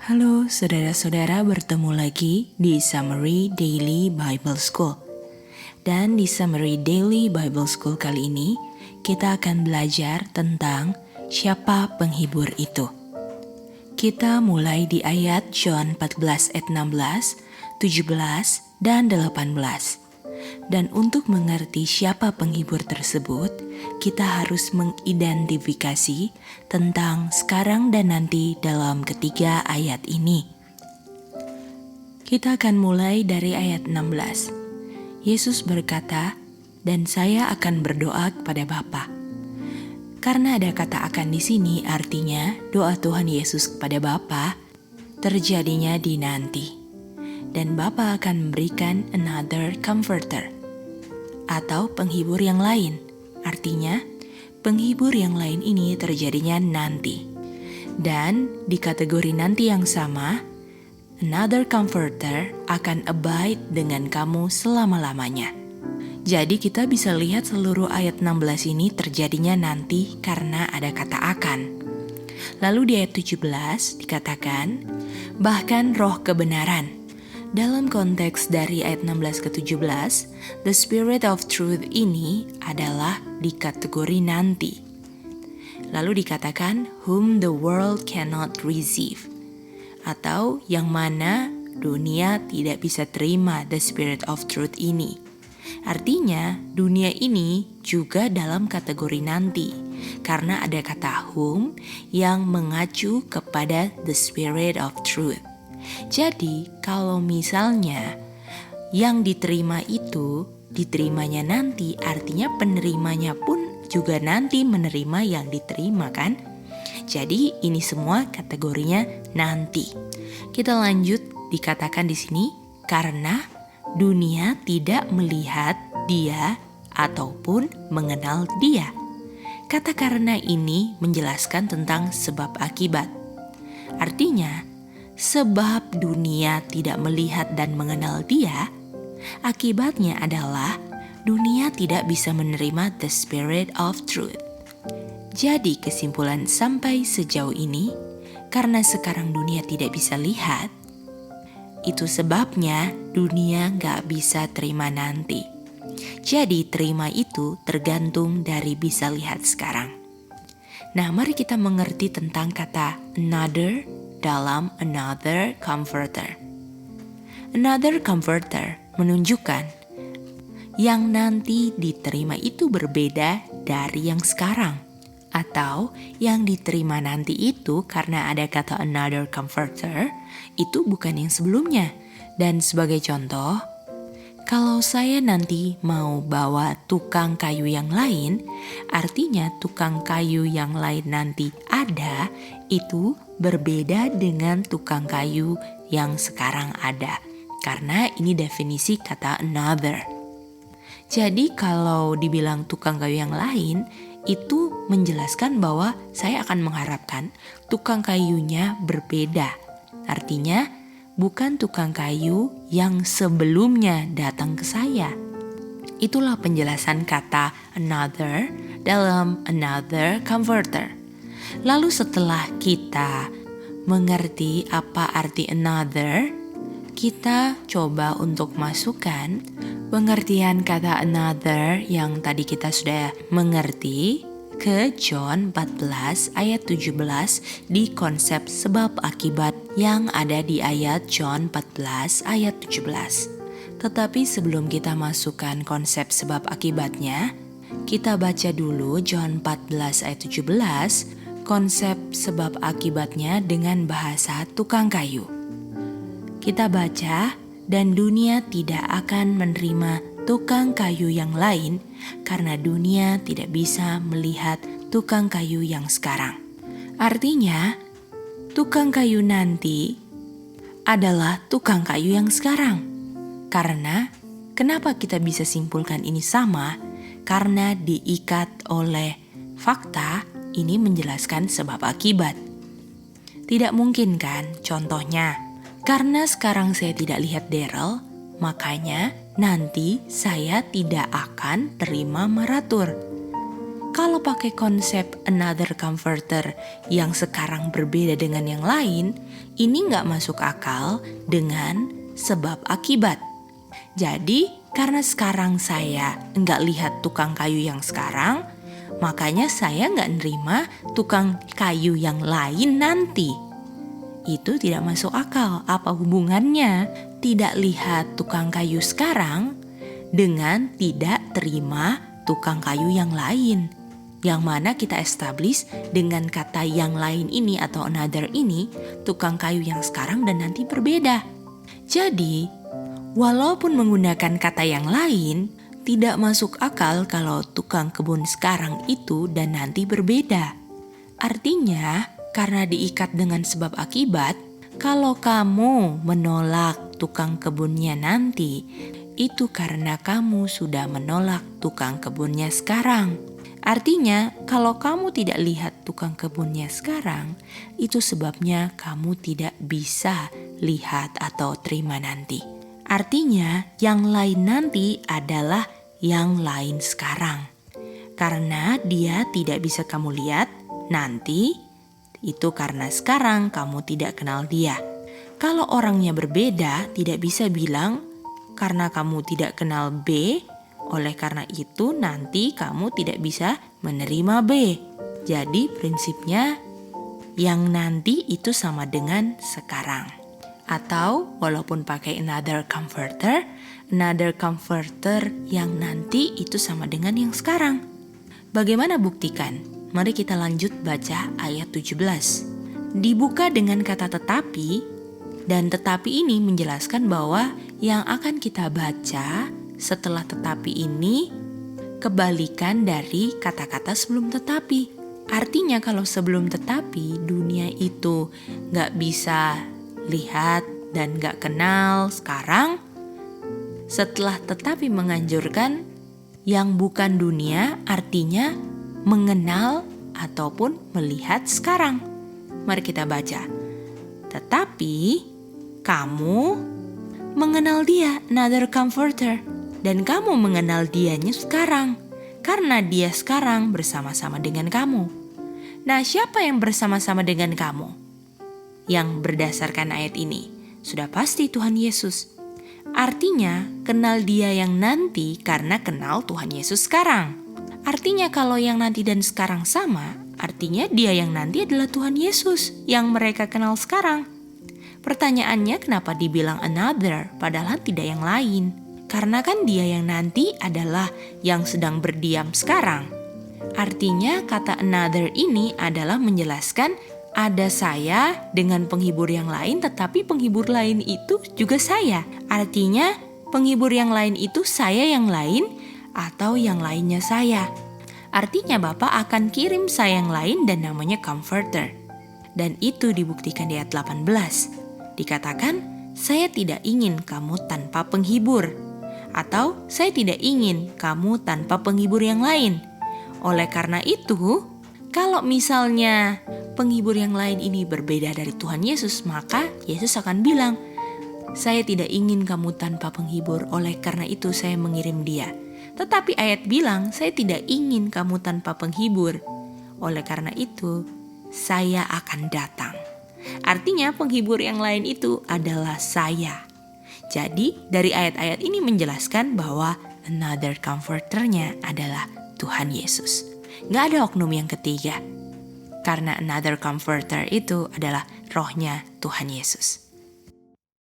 Halo saudara-saudara, bertemu lagi di Summary Daily Bible School. Dan di Summary Daily Bible School kali ini, kita akan belajar tentang siapa penghibur itu. Kita mulai di ayat John 14 ayat 16, 17, dan 18. Dan untuk mengerti siapa penghibur tersebut, kita harus mengidentifikasi tentang sekarang dan nanti dalam ketiga ayat ini. Kita akan mulai dari ayat 16. Yesus berkata, "Dan saya akan berdoa kepada Bapa." Karena ada kata "akan" di sini, artinya doa Tuhan Yesus kepada Bapa terjadinya di nanti. Dan Bapa akan memberikan another comforter atau penghibur yang lain. Artinya, penghibur yang lain ini terjadinya nanti. Dan di kategori nanti yang sama, another comforter akan abide dengan kamu selama-lamanya. Jadi kita bisa lihat seluruh ayat 16 ini terjadinya nanti karena ada kata "akan". Lalu di ayat 17 dikatakan, bahkan roh kebenaran. Dalam konteks dari ayat 16 ke 17, the spirit of truth ini adalah di kategori nanti. Lalu dikatakan, whom the world cannot receive. Atau yang mana dunia tidak bisa terima the spirit of truth ini. Artinya, dunia ini juga dalam kategori nanti. Karena ada kata whom yang mengacu kepada the spirit of truth. Jadi, kalau misalnya yang diterima itu diterimanya nanti, artinya penerimanya pun juga nanti menerima yang diterima, kan? Jadi, ini semua kategorinya nanti. Kita lanjut, dikatakan di sini, karena dunia tidak melihat dia ataupun mengenal dia. Kata "karena" ini menjelaskan tentang sebab akibat. Artinya, sebab dunia tidak melihat dan mengenal dia, akibatnya adalah dunia tidak bisa menerima the spirit of truth. Jadi kesimpulan sampai sejauh ini, karena sekarang dunia tidak bisa lihat, itu sebabnya dunia gak bisa terima nanti. Jadi terima itu tergantung dari bisa lihat sekarang. Nah, mari kita mengerti tentang kata another dalam another comforter. Another comforter menunjukkan yang nanti diterima itu berbeda dari yang sekarang. Atau yang diterima nanti itu karena ada kata another comforter, itu bukan yang sebelumnya. Dan sebagai contoh, kalau saya nanti mau bawa tukang kayu yang lain, artinya tukang kayu yang lain nanti ada, itu berbeda dengan tukang kayu yang sekarang ada. Karena ini definisi kata another. Jadi kalau dibilang tukang kayu yang lain, itu menjelaskan bahwa saya akan mengharapkan tukang kayunya berbeda. Artinya, bukan tukang kayu yang sebelumnya datang ke saya. Itulah penjelasan kata another dalam another comforter. Lalu setelah kita mengerti apa arti another, kita coba untuk masukkan pengertian kata another yang tadi kita sudah mengerti ke John 14 ayat 17 di konsep sebab akibat yang ada di ayat John 14 ayat 17. Tetapi sebelum kita masukkan konsep sebab akibatnya, kita baca dulu John 14 ayat 17, konsep sebab akibatnya dengan bahasa tukang kayu. Kita baca, dan dunia tidak akan menerima tukang kayu yang lain karena dunia tidak bisa melihat tukang kayu yang sekarang. Artinya, tukang kayu nanti adalah tukang kayu yang sekarang. Karena, kenapa kita bisa simpulkan ini sama? Karena diikat oleh fakta, ini menjelaskan sebab akibat. Tidak mungkin kan, contohnya, karena sekarang saya tidak lihat Daryl, makanya nanti saya tidak akan terima maratur. Kalau pakai konsep another comforter yang sekarang berbeda dengan yang lain, ini nggak masuk akal dengan sebab akibat. Jadi, karena sekarang saya nggak lihat tukang kayu yang sekarang, makanya saya nggak nerima tukang kayu yang lain nanti. Itu tidak masuk akal. Apa hubungannya tidak lihat tukang kayu sekarang dengan tidak terima tukang kayu yang lain? Yang mana kita establish dengan kata yang lain ini atau another ini, tukang kayu yang sekarang dan nanti berbeda. Jadi, walaupun menggunakan kata yang lain, tidak masuk akal kalau tukang kebun sekarang itu dan nanti berbeda. Artinya, karena diikat dengan sebab akibat, kalau kamu menolak tukang kebunnya nanti, itu karena kamu sudah menolak tukang kebunnya sekarang. Artinya, kalau kamu tidak lihat tukang kebunnya sekarang, itu sebabnya kamu tidak bisa lihat atau terima nanti. Artinya, yang lain nanti adalah yang lain sekarang. Karena dia tidak bisa kamu lihat nanti, itu karena sekarang kamu tidak kenal dia. Kalau orangnya berbeda, tidak bisa bilang, karena kamu tidak kenal B, oleh karena itu nanti kamu tidak bisa menerima B. Jadi prinsipnya yang nanti itu sama dengan sekarang. Atau walaupun pakai another comforter yang nanti itu sama dengan yang sekarang. Bagaimana buktikan? Mari kita lanjut baca ayat 17. Dibuka dengan kata tetapi, dan tetapi ini menjelaskan bahwa yang akan kita baca setelah tetapi ini kebalikan dari kata-kata sebelum tetapi. Artinya kalau sebelum tetapi dunia itu gak bisa lihat dan gak kenal sekarang, setelah tetapi menganjurkan yang bukan dunia artinya mengenal ataupun melihat sekarang. Mari kita baca. Tetapi kamu mengenal dia, another comforter, dan kamu mengenal dianya sekarang, karena dia sekarang bersama-sama dengan kamu. Nah, siapa yang bersama-sama dengan kamu? Yang berdasarkan ayat ini, sudah pasti Tuhan Yesus. Artinya, kenal dia yang nanti karena kenal Tuhan Yesus sekarang. Artinya kalau yang nanti dan sekarang sama, artinya dia yang nanti adalah Tuhan Yesus yang mereka kenal sekarang. Pertanyaannya kenapa dibilang another padahal tidak yang lain? Karena kan dia yang nanti adalah yang sedang berdiam sekarang. Artinya kata another ini adalah menjelaskan ada saya dengan penghibur yang lain, tetapi penghibur lain itu juga saya. Artinya penghibur yang lain itu saya yang lain atau yang lainnya saya. Artinya Bapak akan kirim saya yang lain dan namanya comforter. Dan itu dibuktikan di ayat 18. Dikatakan, saya tidak ingin kamu tanpa penghibur. Atau saya tidak ingin kamu tanpa penghibur yang lain. Oleh karena itu, kalau misalnya penghibur yang lain ini berbeda dari Tuhan Yesus, maka Yesus akan bilang, saya tidak ingin kamu tanpa penghibur, oleh karena itu saya mengirim dia. Tetapi ayat bilang, saya tidak ingin kamu tanpa penghibur, oleh karena itu saya akan datang. Artinya penghibur yang lain itu adalah saya. Jadi dari ayat-ayat ini menjelaskan bahwa another comforter-nya adalah Tuhan Yesus. Gak ada oknum yang ketiga. Karena another comforter itu adalah rohnya Tuhan Yesus.